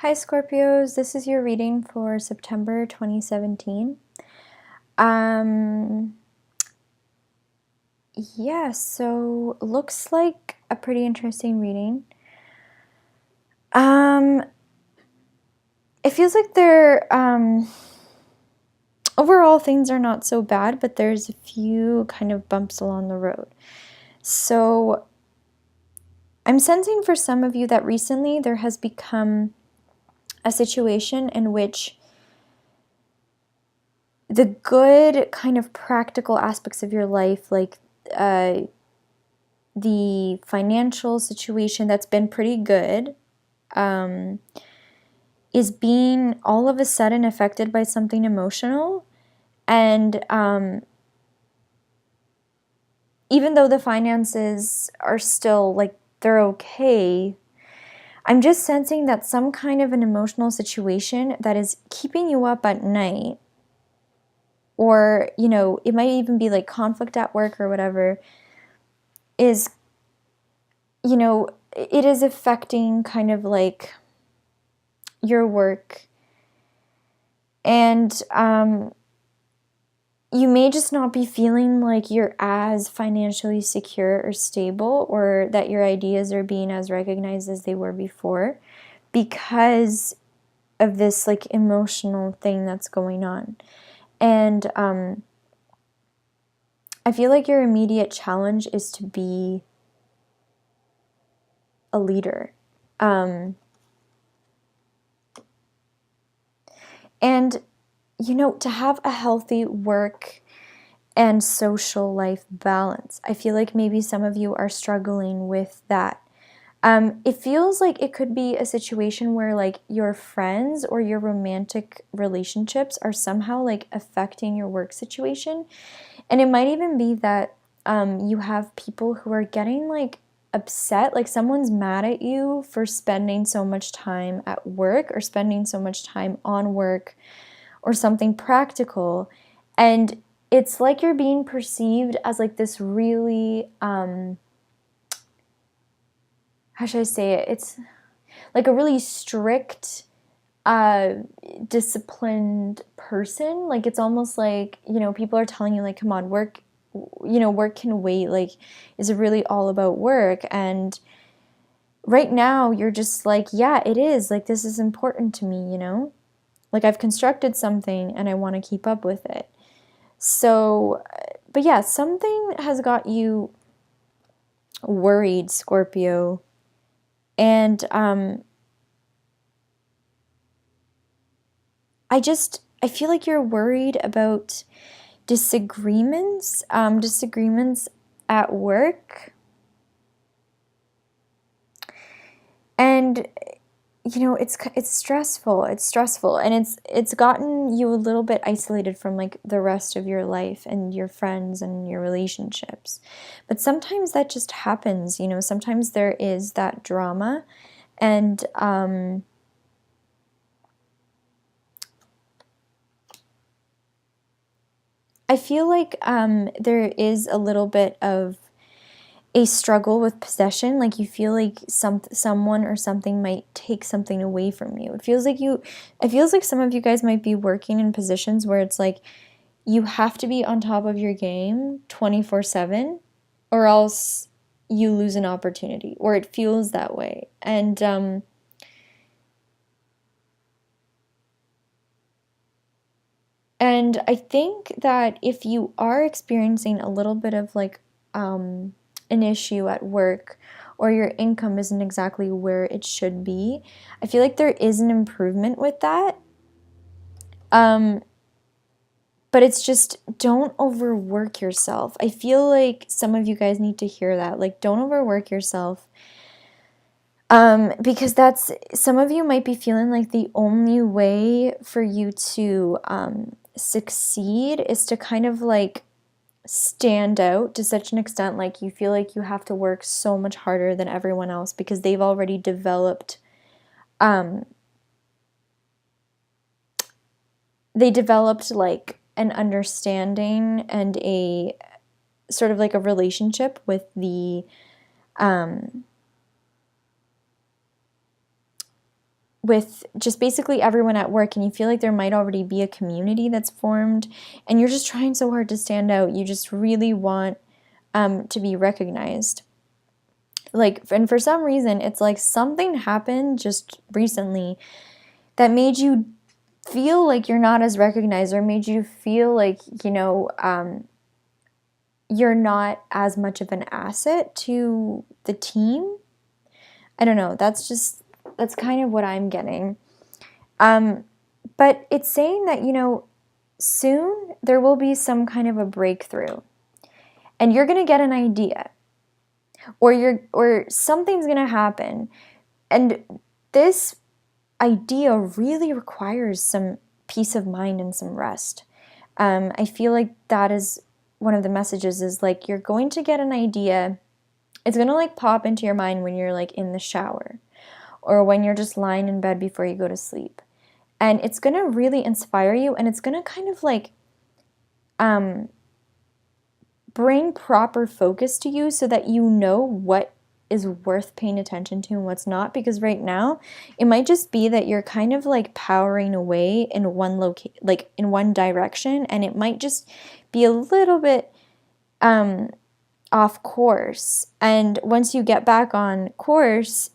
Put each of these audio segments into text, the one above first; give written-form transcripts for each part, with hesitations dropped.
Hi Scorpios, this is your reading for September 2017. Um, so looks like a pretty interesting reading. It feels like overall things are not so bad, but there's a few kind of bumps along the road. So I'm sensing for some of you that recently there has become a situation in which the good kind of practical aspects of your life, like the financial situation that's been pretty good, is being all of a sudden affected by something emotional. And even though the finances are still like they're okay, I'm just sensing that some kind of an emotional situation that is keeping you up at night, or it might even be like conflict at work or whatever, is it is affecting kind of like your work. And you may just not be feeling like you're as financially secure or stable, or that your ideas are being as recognized as they were before because of this like emotional thing that's going on. And I feel like your immediate challenge is to be a leader. And to have a healthy work and social life balance. I feel like maybe some of you are struggling with that. It feels like it could be a situation where like your friends or your romantic relationships are somehow like affecting your work situation. And it might even be that you have people who are getting like upset, like someone's mad at you for spending so much time at work or spending so much time on work or something practical. And it's like you're being perceived as like this really, how should I say it? It's like a really strict, disciplined person. Like it's almost like, people are telling you like, come on, work, work can wait. Like, is it really all about work? And right now you're just like, yeah, it is. Like, this is important to me, Like I've constructed something and I want to keep up with it. So, but yeah, something has got you worried, Scorpio. And I feel like you're worried about disagreements, disagreements at work. And it's stressful. It's stressful, and it's gotten you a little bit isolated from like the rest of your life and your friends and your relationships. But sometimes that just happens, sometimes there is that drama. And I feel like there is a little bit of a struggle with possession. Like you feel like someone or something might take something away from you. It feels like some of you guys might be working in positions where it's like you have to be on top of your game 24/7, or else you lose an opportunity, or it feels that way. And I think that if you are experiencing a little bit of like an issue at work, or your income isn't exactly where it should be, I feel like there is an improvement with that. But it's just, don't overwork yourself. I feel like some of you guys need to hear that. Like, don't overwork yourself. Because some of you might be feeling like the only way for you to succeed is to kind of like stand out to such an extent. Like you feel like you have to work so much harder than everyone else because they've already developed like an understanding and a sort of like a relationship with the with just basically everyone at work, and you feel like there might already be a community that's formed, and you're just trying so hard to stand out. You just really want to be recognized. Like, and for some reason, it's like something happened just recently that made you feel like you're not as recognized, or made you feel like, you're not as much of an asset to the team. I don't know. That's kind of what I'm getting. Um, but it's saying that, soon there will be some kind of a breakthrough, and you're going to get an idea, or something's going to happen. And this idea really requires some peace of mind and some rest. I feel like that is one of the messages, is like you're going to get an idea. It's going to like pop into your mind when you're like in the shower, or when you're just lying in bed before you go to sleep. And it's going to really inspire you, and it's going to kind of like bring proper focus to you, so that you know what is worth paying attention to and what's not. Because right now it might just be that you're kind of like powering away in in one direction, and it might just be a little bit off course. And once you get back on course,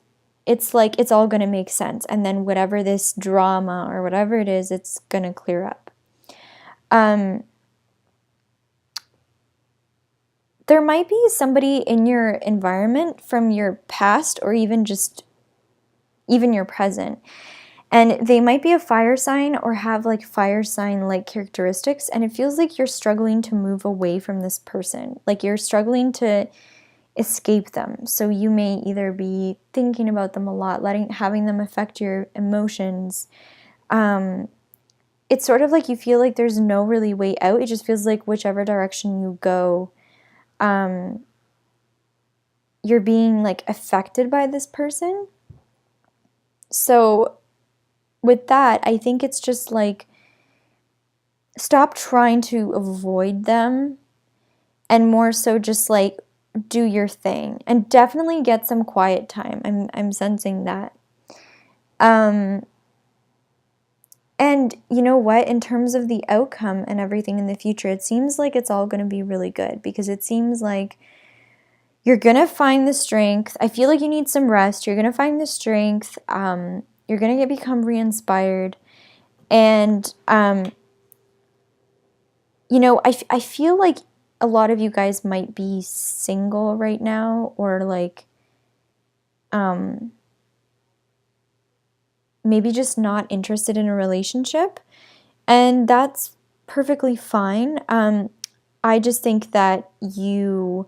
it's like it's all going to make sense, and then whatever this drama or whatever it is, it's going to clear up. There might be somebody in your environment from your past, or even your present, and they might be a fire sign or have like fire sign like characteristics, and it feels like you're struggling to move away from this person. Like you're struggling to escape them. So you may either be thinking about them a lot, having them affect your emotions. It's sort of like you feel like there's no really way out. It just feels like whichever direction you go, you're being like affected by this person. So with that, I think it's just like, stop trying to avoid them, and more so just like do your thing, and definitely get some quiet time. I'm sensing that. And you know what? In terms of the outcome and everything in the future, it seems like it's all going to be really good, because it seems like you're going to find the strength. I feel like you need some rest. You're going to find the strength. You're going to become re-inspired. And, I feel like a lot of you guys might be single right now, or like, maybe just not interested in a relationship, and that's perfectly fine. I just think that I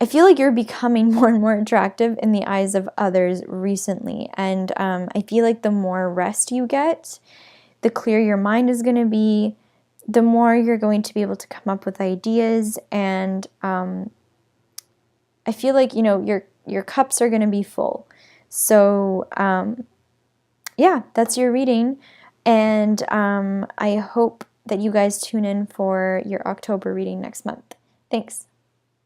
feel like you're becoming more and more attractive in the eyes of others recently, and I feel like the more rest you get, the clearer your mind is going to be, the more you're going to be able to come up with ideas, and I feel like, your cups are going to be full. So, yeah, that's your reading. And I hope that you guys tune in for your October reading next month. Thanks.